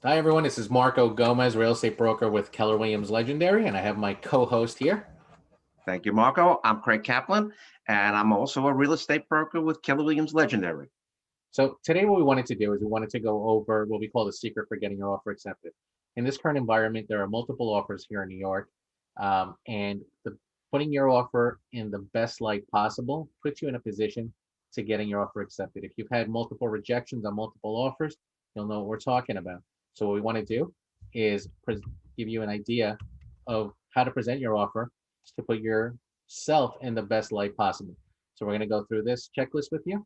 Hi, everyone. This is Marco Gomez, real estate broker with Keller Williams Legendary, and I have my co-host here. Thank you, Marco. I'm Craig Kaplan, and I'm also a real estate broker with Keller Williams Legendary. So today what we wanted to do is we wanted to go over what we call the secret for getting your offer accepted. In this current environment, there are multiple offers here in New York, and putting your offer in the best light possible puts you in a position to getting your offer accepted. If you've had multiple rejections on multiple offers, you'll know what we're talking about. So what we want to do is give you an idea of how to present your offer to put yourself in the best light possible. So we're going to go through this checklist with you.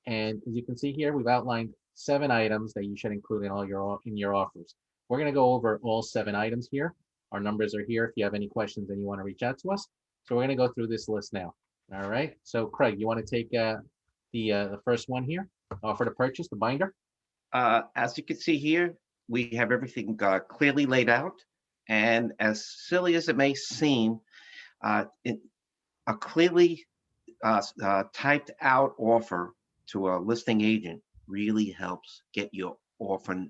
And as you can see here, we've outlined 7 items that you should include in your offers. We're going to go over all 7 items here. Our numbers are here if you have any questions and you want to reach out to us. So we're going to go through this list now. All right. So Craig, you want to take the first one here, offer to purchase, the binder? As you can see here, we have everything clearly laid out. And as silly as it may seem, a clearly typed out offer to a listing agent really helps get your offer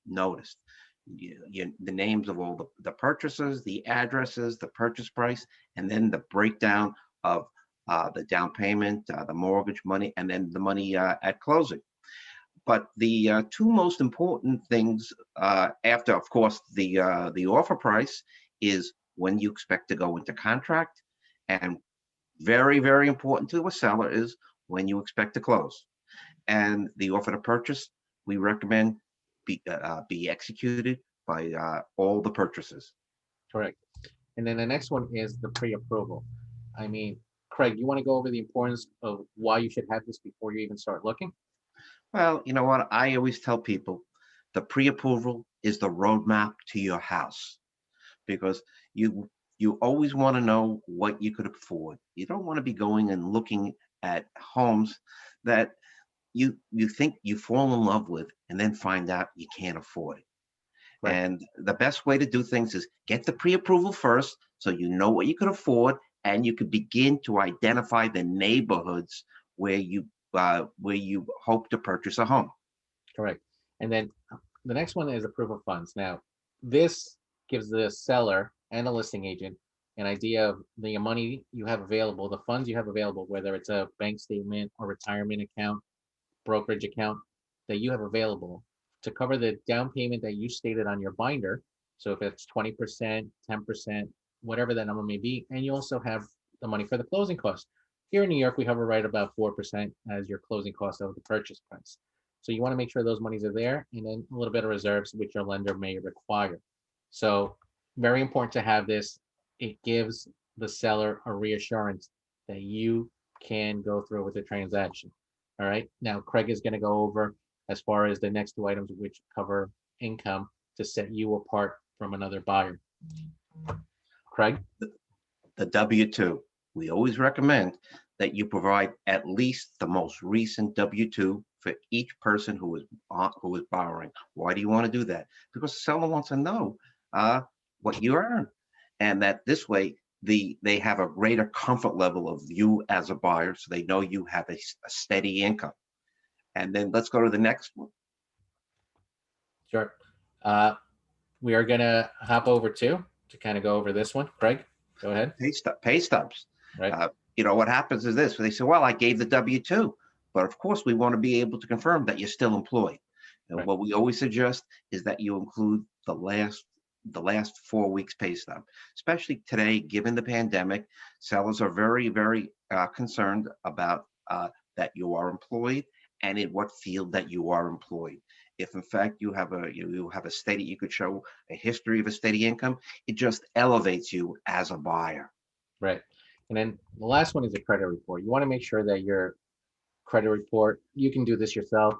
noticed. The names of all the purchasers, the addresses, the purchase price, and then the breakdown of the down payment, the mortgage money, and then the money at closing. But the 2 most important things after, of course, the offer price is when you expect to go into contract, and very, very important to a seller is when you expect to close. And the offer to purchase, we recommend be executed by all the purchasers. Correct. And then the next one is the pre-approval. I mean, Craig, you want to go over the importance of why you should have this before you even start looking? Well, you know what? I always tell people the pre-approval is the roadmap to your house, because you always want to know what you could afford. You don't want to be going and looking at homes that you think you fall in love with and then find out you can't afford it. Right. And the best way to do things is get the pre-approval first, so you know what you could afford, and you could begin to identify the neighborhoods where you hope to purchase a home. Correct. And then the next one is a proof of funds. Now, this gives the seller and the listing agent an idea of the money you have available, the funds you have available, whether it's a bank statement or retirement account, brokerage account that you have available to cover the down payment that you stated on your binder. So if it's 20%, 10%, whatever that number may be, and you also have the money for the closing costs. Here in New York, we hover right about 4% as your closing cost of the purchase price. So you want to make sure those monies are there, and then a little bit of reserves, which your lender may require. So very important to have this. It gives the seller a reassurance that you can go through with the transaction. All right. Now, Craig is going to go over as far as the next 2 items, which cover income to set you apart from another buyer. Craig? The W-2. We always recommend that you provide at least the most recent W-2 for each person who is borrowing. Why do you want to do that? Because the seller wants to know what you earn, and that this way they have a greater comfort level of you as a buyer, so they know you have a steady income. And then let's go to the next one. Sure. We are going to hop over to kind of go over this one. Craig, go ahead. Pay stubs. Right. What happens is this. They say, well, I gave the W-2, but of course we want to be able to confirm that you're still employed. And Right. what we always suggest is that you include the last 4 weeks pay stub. Especially today, given the pandemic, sellers are very, very concerned about that you are employed and in what field that you are employed. If in fact you have a steady, you could show a history of a steady income, it just elevates you as a buyer. Right. And then the last one is a credit report. You want to make sure that your credit report, you can do this yourself.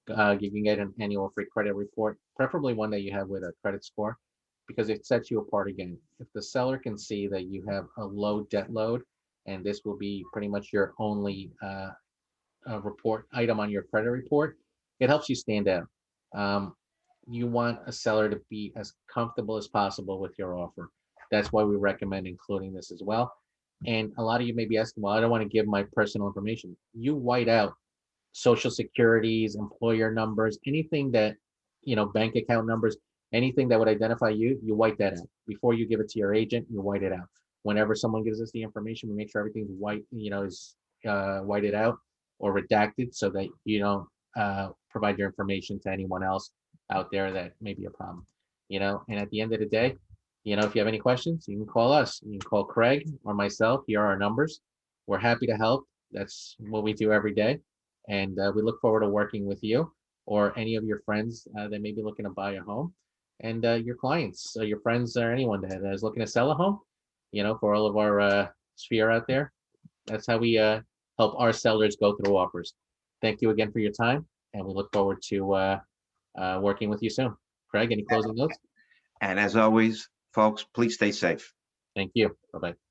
You can get an annual free credit report, preferably one that you have with a credit score, because it sets you apart again. If the seller can see that you have a low debt load, and this will be pretty much your only report item on your credit report, it helps you stand out. You want a seller to be as comfortable as possible with your offer. That's why we recommend including this as well. And a lot of you may be asking, well, I don't want to give my personal information. You white out social securities, employer numbers, anything that bank account numbers, anything that would identify you, you white that out. Before you give it to your agent, you white it out. Whenever someone gives us the information, we make sure everything's white, is whited out or redacted so that you don't provide your information to anyone else out there that may be a problem. And at the end of the day, if you have any questions, you can call us. You can call Craig or myself. Here are our numbers. We're happy to help. That's what we do every day. And we look forward to working with you or any of your friends that may be looking to buy a home, and your clients, your friends, or anyone that is looking to sell a home. For all of our sphere out there, that's how we help our sellers go through offers. Thank you again for your time, and we look forward to working with you soon. Craig, any closing notes? And as always, folks, please stay safe. Thank you. Bye bye.